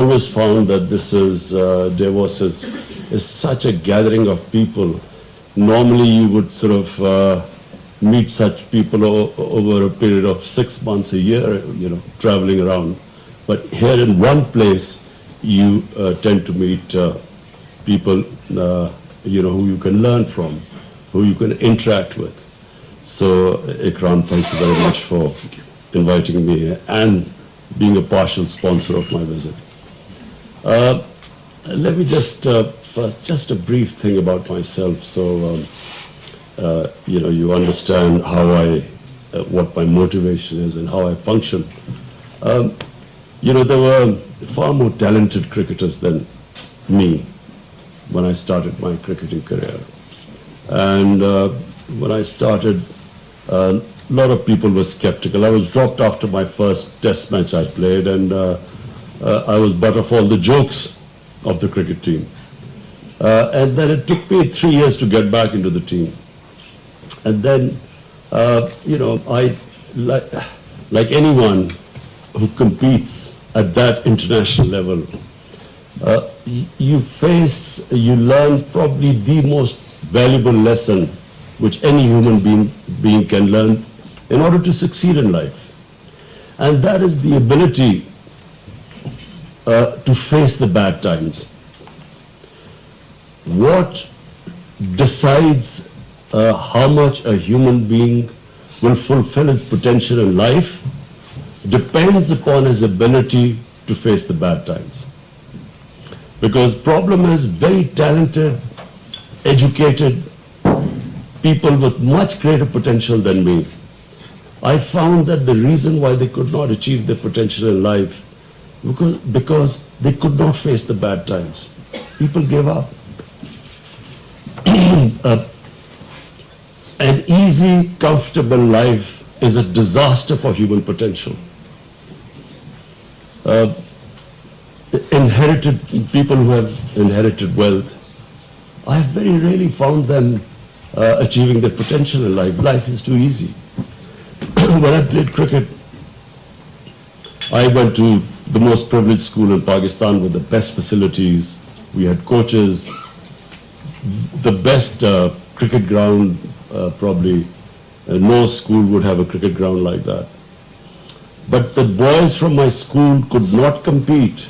always found that this is, Davos is such a gathering of people. Normally you would sort of meet such people over a period of 6 months, a year, traveling around. But here in one place, you tend to meet people, who you can learn from, who you can interact with. So, Ikram, thank you very much for inviting me here and being a partial sponsor of my visit. Let me just, first, just a brief thing about myself. So, you understand how what my motivation is and how I function. There were far more talented cricketers than me when I started my cricketing career. And when I started, a lot of people were skeptical. I was dropped after my first test match I played, and I was butt of all the jokes of the cricket team. And then it took me 3 years to get back into the team. And then, I, like anyone who competes at that international level, you learn probably the most valuable lesson which any human being can learn in order to succeed in life. And that is the ability to face the bad times. What decides how much a human being will fulfill his potential in life depends upon his ability to face the bad times. Because problem is very talented, educated people with much greater potential than me. I found that the reason why they could not achieve their potential in life because they could not face the bad times. People gave up. An easy, comfortable life is a disaster for human potential. People who have inherited wealth, I have very rarely found them achieving their potential in life. Life is too easy. When I played cricket, I went to the most privileged school in Pakistan with the best facilities. We had coaches, the best cricket ground, probably no school would have a cricket ground like that. But the boys from my school could not compete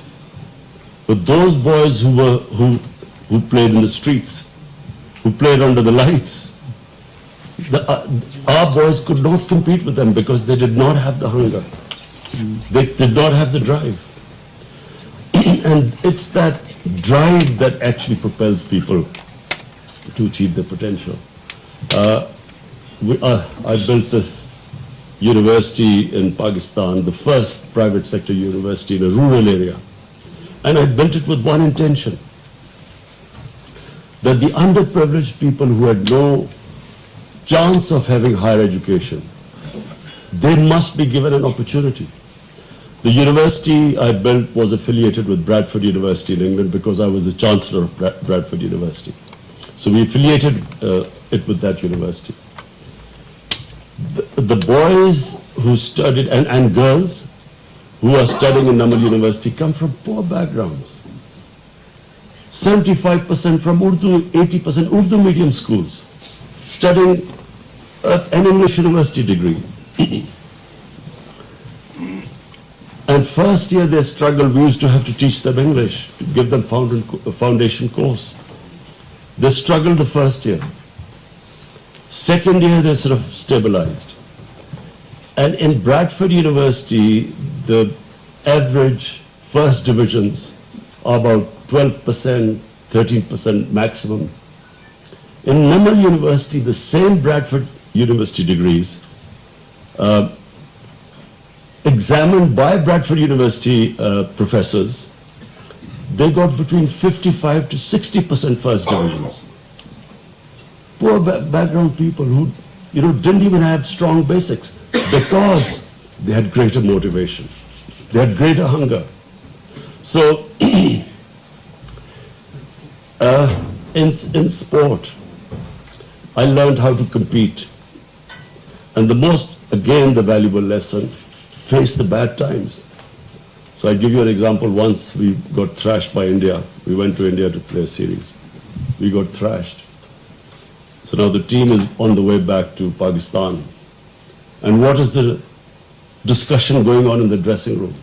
with those boys who played in the streets, who played under the lights. Our boys could not compete with them because they did not have the hunger. They did not have the drive. And it's that drive that actually propels people to achieve their potential. I built this university in Pakistan, the first private sector university in a rural area. And I built it with one intention, that the underprivileged people who had no chance of having higher education, they must be given an opportunity. The university I built was affiliated with Bradford University in England because I was the Chancellor of Bradford University. So we affiliated it with that university. The boys who studied, and girls who are studying in Namal University come from poor backgrounds. 75% from Urdu, 80% Urdu medium schools, studying an English university degree. And first year they struggled. We used to have to teach them English, give them foundation course. They struggled the first year. Second year they sort of stabilized. And in Bradford University, the average first divisions are about 12%, 13% maximum. In Namal University, the same Bradford University degrees, examined by Bradford University professors, they got between 55 to 60% first divisions. Poor background people who didn't even have strong basics because they had greater motivation. They had greater hunger. So in sport, I learned how to compete. And the valuable lesson, face the bad times. So I give you an example. Once we got thrashed by India. We went to India to play a series. We got thrashed. So now the team is on the way back to Pakistan. And what is the discussion going on in the dressing room?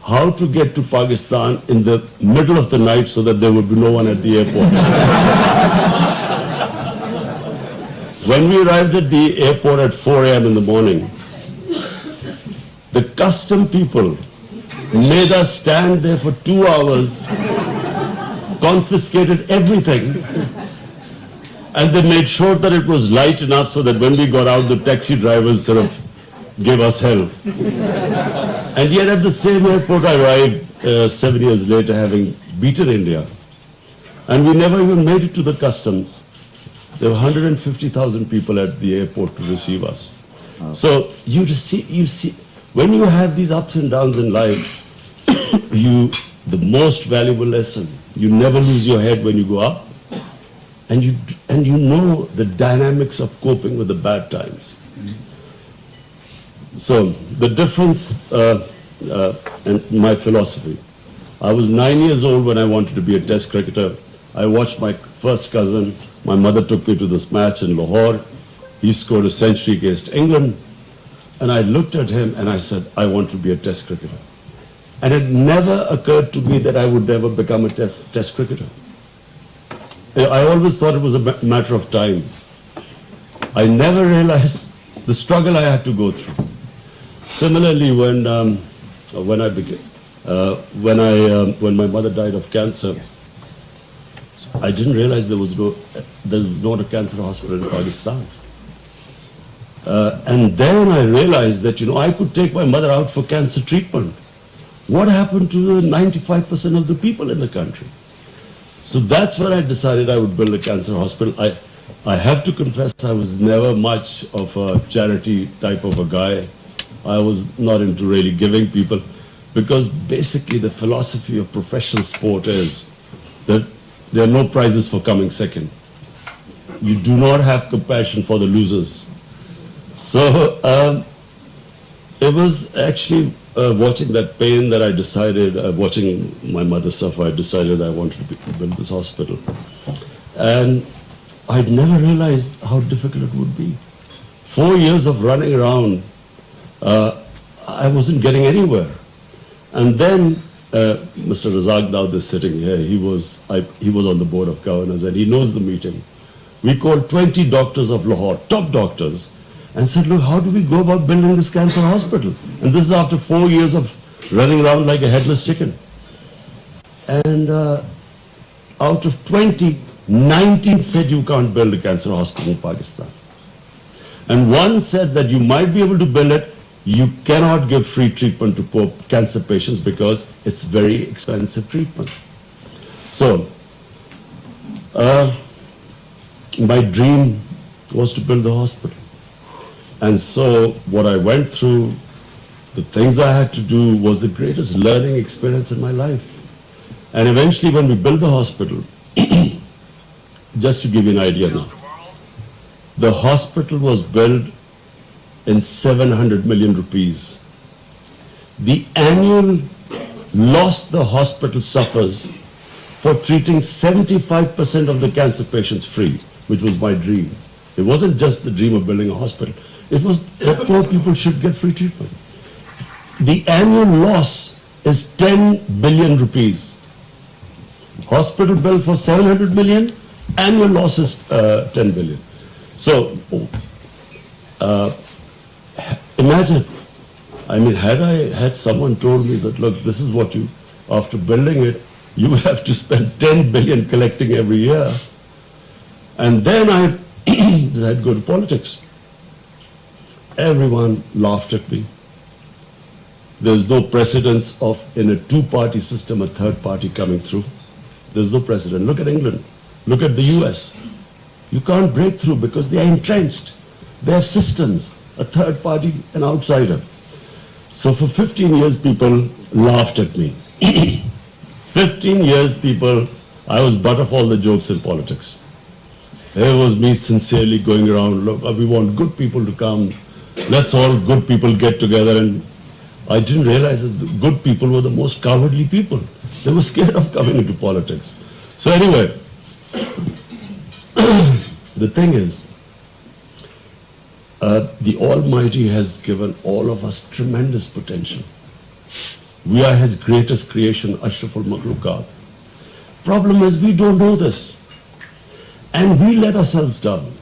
How to get to Pakistan in the middle of the night so that there would be no one at the airport. When we arrived at the airport at 4 a.m. in the morning, the custom people made us stand there for 2 hours, confiscated everything, and they made sure that it was light enough so that when we got out, the taxi drivers sort of gave us hell. And yet at the same airport I arrived 7 years later, having beaten India. And we never even made it to the customs. There were 150,000 people at the airport to receive us. So you see, when you have these ups and downs in life, the most valuable lesson, you never lose your head when you go up, and you know the dynamics of coping with the bad times. So the difference in my philosophy. I was 9 years old when I wanted to be a test cricketer. I watched my first cousin. My mother took me to this match in Lahore. He scored a century against England. And I looked at him and I said, I want to be a test cricketer. And it never occurred to me that I would never become a test cricketer. I always thought it was a matter of time. I never realized the struggle I had to go through. Similarly, when my mother died of cancer, I didn't realize there was not a cancer hospital in Pakistan. And then I realized that, I could take my mother out for cancer treatment. What happened to the 95% of the people in the country? So that's when I decided I would build a cancer hospital. I have to confess I was never much of a charity type of a guy. I was not into really giving people, because basically the philosophy of professional sport is that there are no prizes for coming second. You do not have compassion for the losers. So it was actually watching that pain that I decided, watching my mother suffer, I decided I wanted to build this hospital. And I'd never realized how difficult it would be. 4 years of running around, I wasn't getting anywhere. And then Mr. Razak Daud is sitting here. He was on the board of governors and he knows the meeting. We called 20 doctors of Lahore, top doctors, and said, look, how do we go about building this cancer hospital? And this is after 4 years of running around like a headless chicken. And out of 20, 19 said you can't build a cancer hospital in Pakistan. And one said that you might be able to build it, you cannot give free treatment to poor cancer patients because it's very expensive treatment. So, my dream was to build a hospital. And so what I went through, the things I had to do was the greatest learning experience in my life. And eventually when we built the hospital, just to give you an idea now, the hospital was built in 700 million rupees. The annual loss the hospital suffers for treating 75% of the cancer patients free, which was my dream. It wasn't just the dream of building a hospital. It was that poor people should get free treatment. The annual loss is 10 billion rupees. Hospital bill for 700 million, annual loss is 10 billion. So, imagine, had I had someone told me that, look, this is what you, after building it, you will have to spend 10 billion collecting every year. And then I decided to go to politics. Everyone laughed at me. There's no precedence of, in a two-party system, a third party coming through. There's no precedent. Look at England. Look at the US. You can't break through because they are entrenched. They have systems, a third party, an outsider. So for 15 years, people laughed at me. 15 years, I was butt of all the jokes in politics. It was me sincerely going around, look, we want good people to come. Let's all good people get together and I didn't realize that the good people were the most cowardly people. They were scared of coming into politics. So anyway, the thing is, the Almighty has given all of us tremendous potential. We are His greatest creation, Ashraful Makhluqat. Problem is, we don't know this. And we let ourselves down.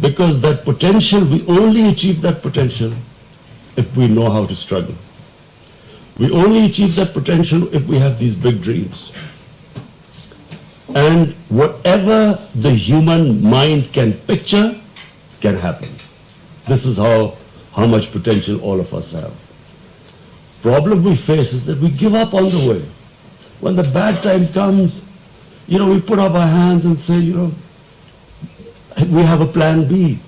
Because that potential, we only achieve that potential if we know how to struggle. We only achieve that potential if we have these big dreams. And whatever the human mind can picture can happen. This is how much potential all of us have. Problem we face is that we give up on the way. When the bad time comes, we put up our hands and say, we have a plan B.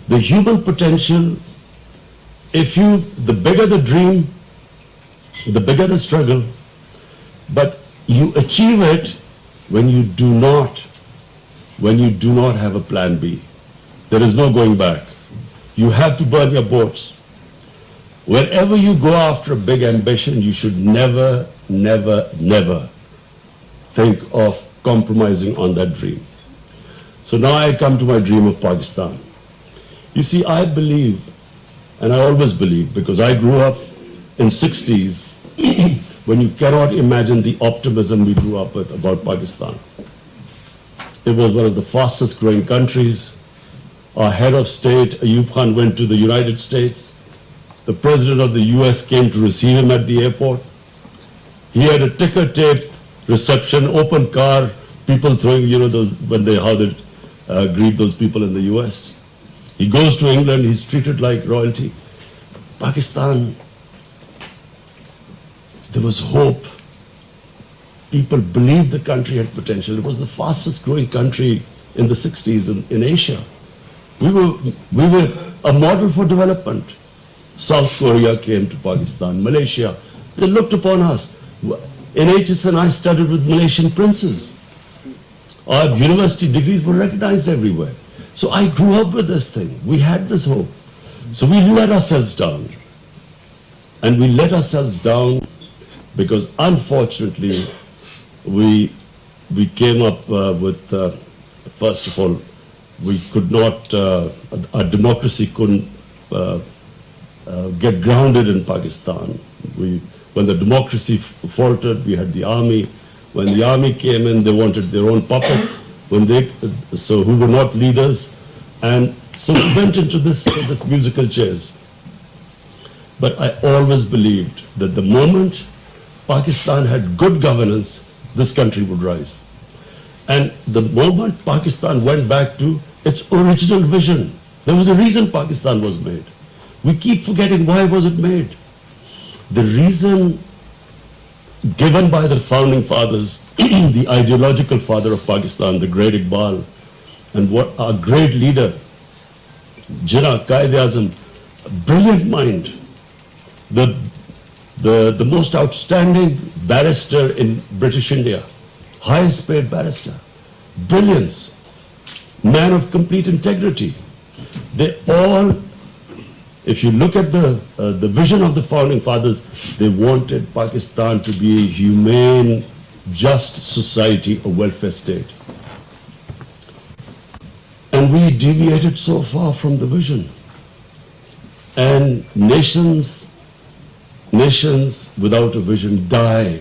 The human potential, the bigger the dream, the bigger the struggle, but you achieve it when you do not have a plan B. There is no going back. You have to burn your boats. Wherever you go after a big ambition, you should never, never, never think of compromising on that dream. So now I come to my dream of Pakistan. You see, I believe, and I always believe, because I grew up in 60s, when you cannot imagine the optimism we grew up with about Pakistan. It was one of the fastest growing countries. Our head of state, Ayub Khan, went to the United States. The president of the US came to receive him at the airport. He had a ticker tape reception, open car, people throwing, how they greet those people in the US. He goes to England, he's treated like royalty. Pakistan, there was hope. People believed the country had potential. It was the fastest growing country in the 60s in Asia. We were a model for development. South Korea came to Pakistan, Malaysia. They looked upon us. In HSN, I studied with Malaysian princes. Our university degrees were recognized everywhere. So I grew up with this thing. We had this hope. So we let ourselves down. And we let ourselves down because unfortunately we came up with, first of all, we could not, our democracy couldn't get grounded in Pakistan. When the democracy faltered, we had the army. When the army came in, they wanted their own puppets, who were not leaders. And so we went into this musical chairs. But I always believed that the moment Pakistan had good governance, this country would rise. And the moment Pakistan went back to its original vision, there was a reason Pakistan was made. We keep forgetting why was it made. The reason given by the founding fathers, the ideological father of Pakistan, the great Iqbal, and what our great leader, Jinnah, Quaid-e-Azam, brilliant mind, the most outstanding barrister in British India, highest paid barrister, brilliance, man of complete integrity. They all, if you look at the vision of the founding fathers, they wanted Pakistan to be a humane, just society, a welfare state. And we deviated so far from the vision. And nations without a vision die.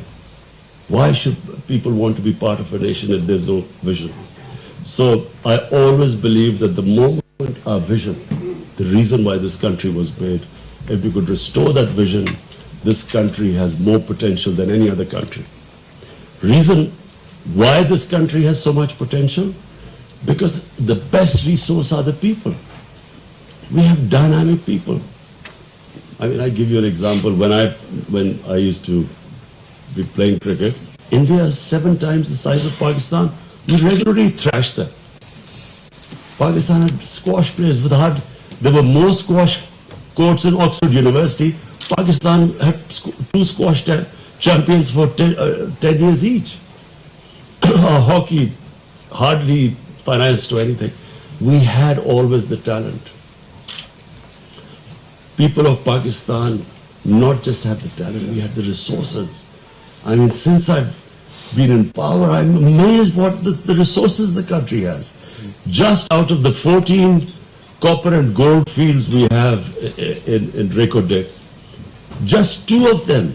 Why should people want to be part of a nation if there's no vision? So I always believe that the moment our vision, the reason why this country was made, if we could restore that vision, this country has more potential than any other country. Reason why this country has so much potential? Because the best resource are the people. We have dynamic people. I mean, I give you an example. When I used to be playing cricket, India is 7 times the size of Pakistan. We regularly thrashed them. Pakistan had squash players with there were more squash courts in Oxford University. Pakistan had 2 squash champions for 10 years each. Our hockey hardly financed to anything. We had always the talent. People of Pakistan not just have the talent, we had the resources. I mean, since I've been in power, I'm amazed what the resources the country has. Just out of the 14 copper and gold fields we have in Reko Dick, just 2 of them.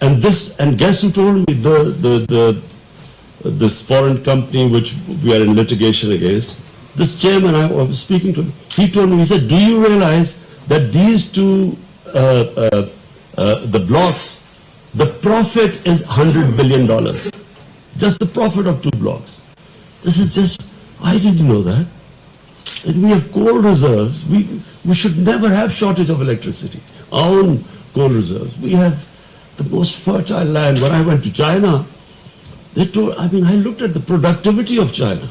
And guess who told me this foreign company which we are in litigation against, this chairman, I was speaking to him, he told me, he said, do you realize that these 2, the blocks, the profit is $100 billion. Just the profit of 2 blocks. This is just, I didn't know that. And we have coal reserves. We should never have shortage of electricity. Our own coal reserves. We have the most fertile land. When I went to China, they told, I mean, I looked at the productivity of China.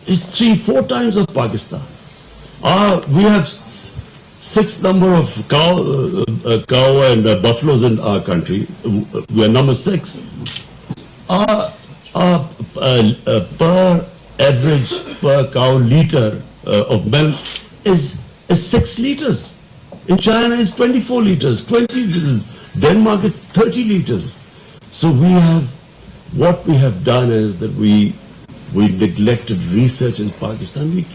It's 3-4 times of Pakistan. We have 6th number of cow and buffaloes in our country. We are number 6. Our per cow liter of milk is 6 liters. In China it's 24 liters, 20 liters. Denmark is 30 liters. So what we have done is that we neglected research in Pakistan. We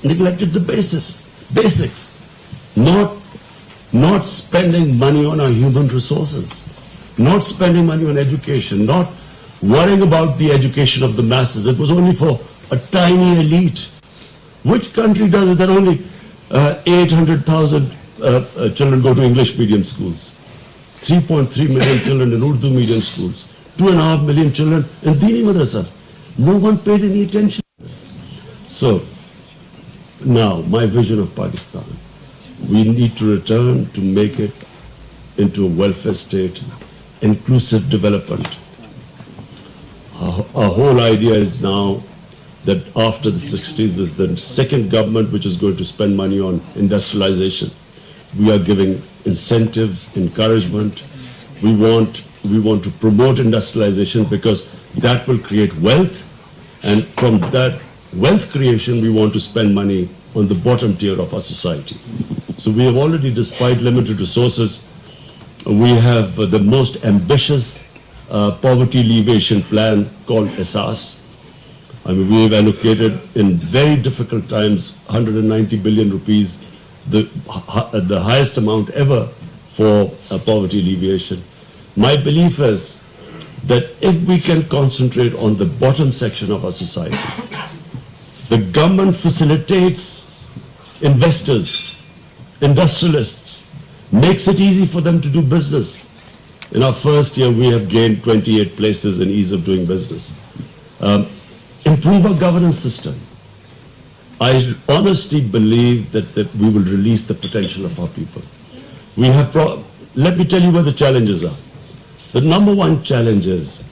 neglected the basics. Not spending money on our human resources, not spending money on education, not worrying about the education of the masses. It was only for a tiny elite. Which country does it that only 800,000 children go to English medium schools? 3.3 million children in Urdu medium schools. 2.5 million children in Dini madrasas. No one paid any attention. So, now, my vision of Pakistan. We need to return to make it into a welfare state, inclusive development. Our whole idea is now that after the 60s, there's the second government which is going to spend money on industrialization. We are giving incentives, encouragement. We want to promote industrialization because that will create wealth, and from that wealth creation, we want to spend money on the bottom tier of our society. So we have already, despite limited resources, we have the most ambitious poverty alleviation plan called ESAS. I mean, we have allocated in very difficult times 190 billion rupees, the highest amount ever for poverty alleviation. My belief is that if we can concentrate on the bottom section of our society, the government facilitates investors, industrialists, makes it easy for them to do business. In our first year, we have gained 28 places in ease of doing business. Improve our governance system. I honestly believe that we will release the potential of our people. We have let me tell you where the challenges are. The number one challenge is,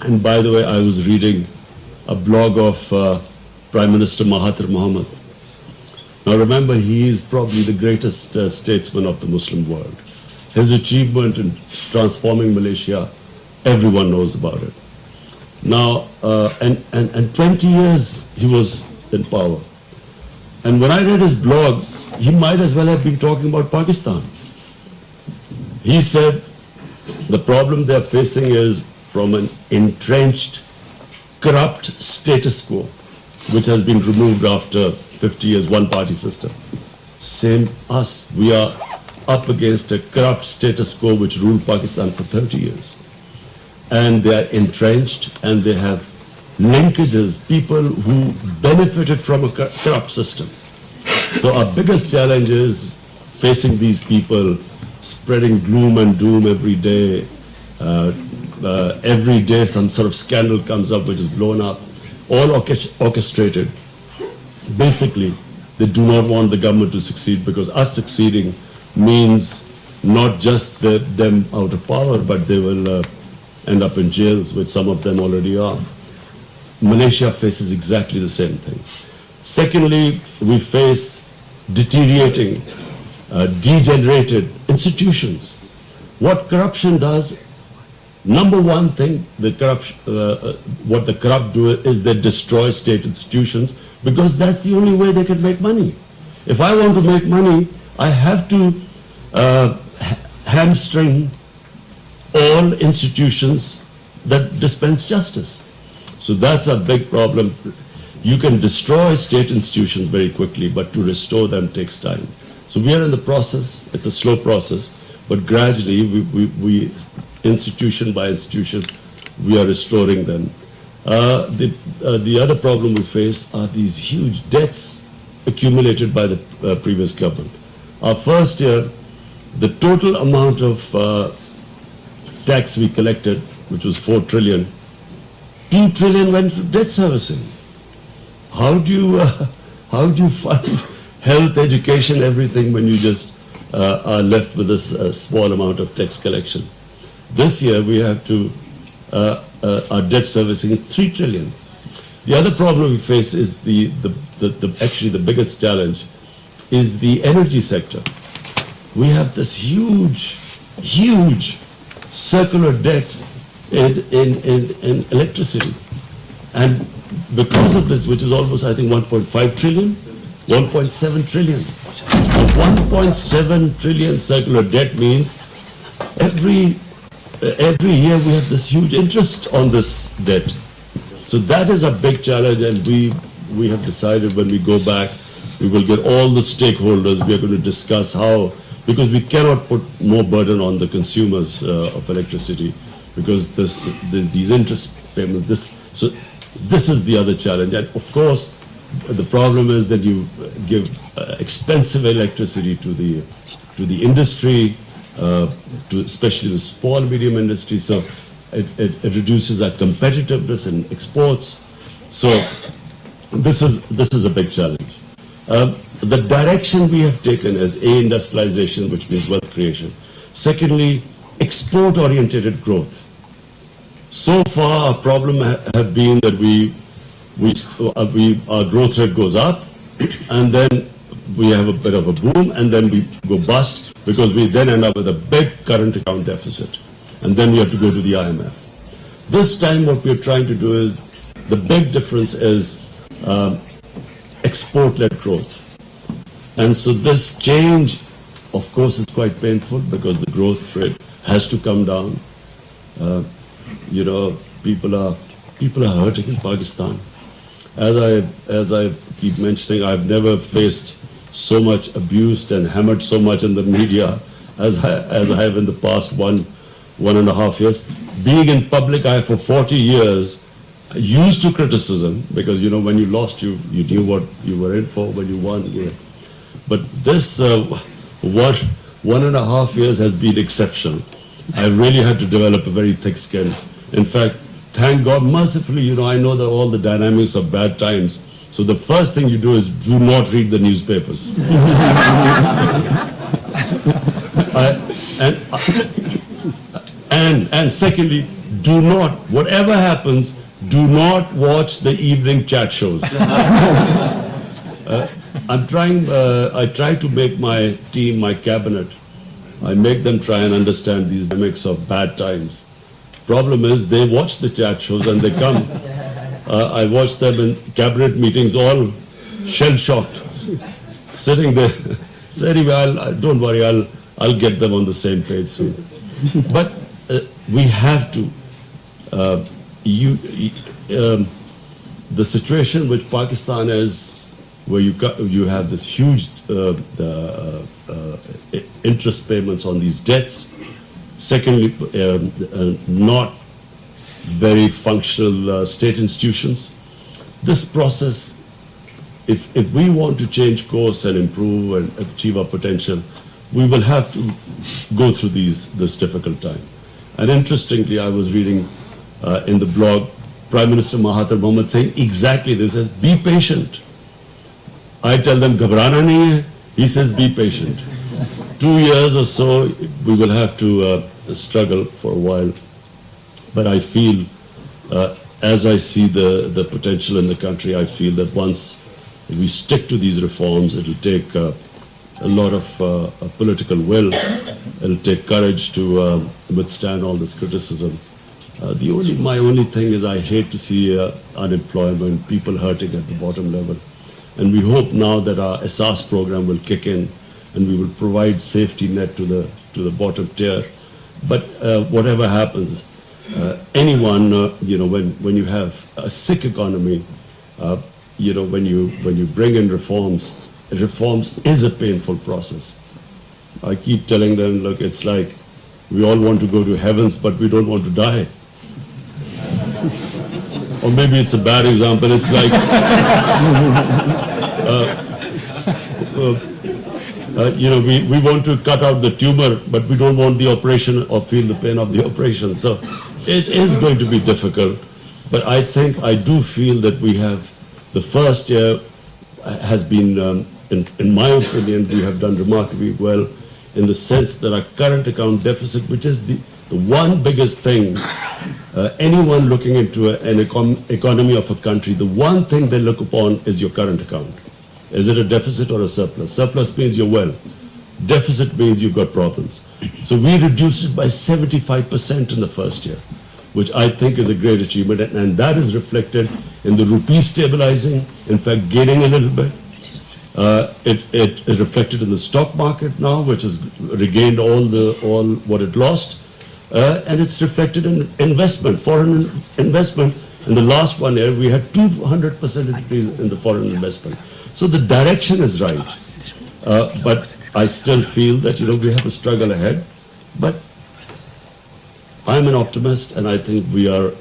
and by the way, I was reading a blog of Prime Minister Mahathir Mohamad. Now remember, he is probably the greatest statesman of the Muslim world. His achievement in transforming Malaysia, everyone knows about it. Now, and 20 years he was in power. And when I read his blog, he might as well have been talking about Pakistan. He said the problem they're facing is from an entrenched, corrupt status quo, which has been removed after 50 years, one-party system. Same us. We are up against a corrupt status quo which ruled Pakistan for 30 years. And they are entrenched and they have linkages, people who benefited from a corrupt system. So our biggest challenge is facing these people, spreading gloom and doom every day. Every day some sort of scandal comes up which is blown up, all orchestrated. Basically, they do not want the government to succeed because us succeeding means not just them out of power, but they will end up in jails, which some of them already are. Malaysia faces exactly the same thing. Secondly, we face deteriorating, degenerated institutions. What corruption does, number one thing, what the corrupt do is they destroy state institutions because that's the only way they can make money. If I want to make money, I have to hamstring all institutions that dispense justice. So that's a big problem. You can destroy state institutions very quickly, but to restore them takes time. So we are in the process. It's a slow process, but gradually, we institution by institution, we are restoring them. The other problem we face are these huge debts accumulated by the previous government. Our first year, the total amount of tax we collected, which was 4 trillion, 2 trillion went to debt servicing. How do you fund health, education, everything when you just are left with this small amount of tax collection? This year we have to, our debt servicing is 3 trillion. The other problem we face is actually the biggest challenge is the energy sector. We have this huge circular debt in electricity. And because of this, which is almost, I think, 1.5 trillion, 1.7 trillion. A 1.7 trillion circular debt means every year we have this huge interest on this debt. So that is a big challenge, and we have decided when we go back, we will get all the stakeholders. We are going to discuss how, because we cannot put more burden on the consumers of electricity, because these interest payments. So this is the other challenge, and of course, the problem is that you give expensive electricity to the industry, to especially the small medium industry. So it reduces our competitiveness in exports. So this is a big challenge. The direction we have taken is industrialization, which means wealth creation. Secondly, export-oriented growth. So far, our problem have been that our growth rate goes up, and then we have a bit of a boom, and then we go bust because we then end up with a big current account deficit, and then we have to go to the IMF. This time, what we're trying to do is, the big difference is export-led growth. And so this change, of course, is quite painful because the growth rate has to come down. You know, people are hurting in Pakistan. As I keep mentioning, I've never faced so much abused and hammered so much in the media as I have in the past one and a half years. Being in public, I for 40 years used to criticism because, you know, when you lost, you knew what you were in for. When you won, you know. But this 1.5 years has been exceptional. I really had to develop a very thick skin. In fact, thank God, mercifully, you know, I know that all the dynamics of bad times. So the first thing you do is do not read the newspapers. And secondly, do not, whatever happens, do not watch the evening chat shows. I try to make my team, my cabinet, I make them try and understand these dynamics of bad times. Problem is, they watch the chat shows and they come. I watch them in cabinet meetings, all shell-shocked, sitting there. So anyway, don't worry, I'll get them on the same page soon. But we have to. The situation which Pakistan is, where you have this huge interest payments on these debts. Secondly, not very functional state institutions. This process, if we want to change course and improve and achieve our potential, we will have to go through this difficult time. And interestingly, I was reading in the blog, Prime Minister Mahathir Mohamad saying exactly this, says, be patient. I tell them, ghabrana nahi hai. He says, be patient. 2 years or so, we will have to struggle for a while. But I feel, as I see the potential in the country, I feel that once we stick to these reforms, it'll take a lot of political will. It'll take courage to withstand all this criticism. My only thing is I hate to see unemployment, people hurting at the bottom level. And we hope now that our Asas program will kick in and we will provide safety net to to the bottom tier. But whatever happens, anyone, when you have a sick economy, when you bring in reforms is a painful process. I keep telling them, look, it's like we all want to go to heavens, but we don't want to die. Or maybe it's a bad example. It's like, we want to cut out the tumor, but we don't want the operation or feel the pain of the operation. So it is going to be difficult. But I do feel that we have, the first year has been, in my opinion, we have done remarkably well in the sense that our current account deficit, which is the one biggest thing, anyone looking into an economy of a country, the one thing they look upon is your current account. Is it a deficit or a surplus? Surplus means you're well. Deficit means you've got problems. So we reduced it by 75% in the first year, which I think is a great achievement. And that is reflected in the rupee stabilizing, in fact, gaining a little bit. It reflected in the stock market now, which has regained all what it lost. And it's reflected in investment, foreign investment. In the last 1 year, we had 200% increase in the foreign investment. So the direction is right. But I still feel that, we have a struggle ahead. But I'm an optimist, and I think we are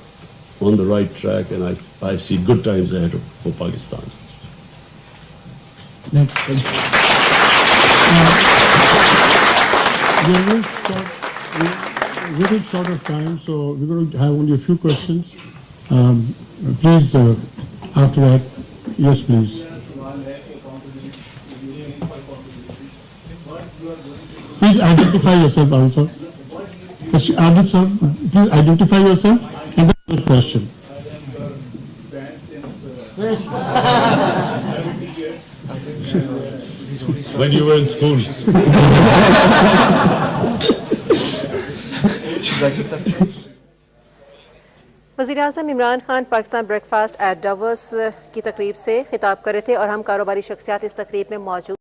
on the right track, and I see good times ahead for Pakistan. Next. We're running short of time, so we're going to have only a few questions. Please, after that, yes, please. Please identify yourself also. Adit sir, please identify yourself and then the question. When you were in school. वज़ीर-ए-आज़म Imran Khan Pakistan breakfast at Davos की तकरीब से खिताब कर रहे थे और हम कारोबारी शख्सियात इस तकरीब में मौजूद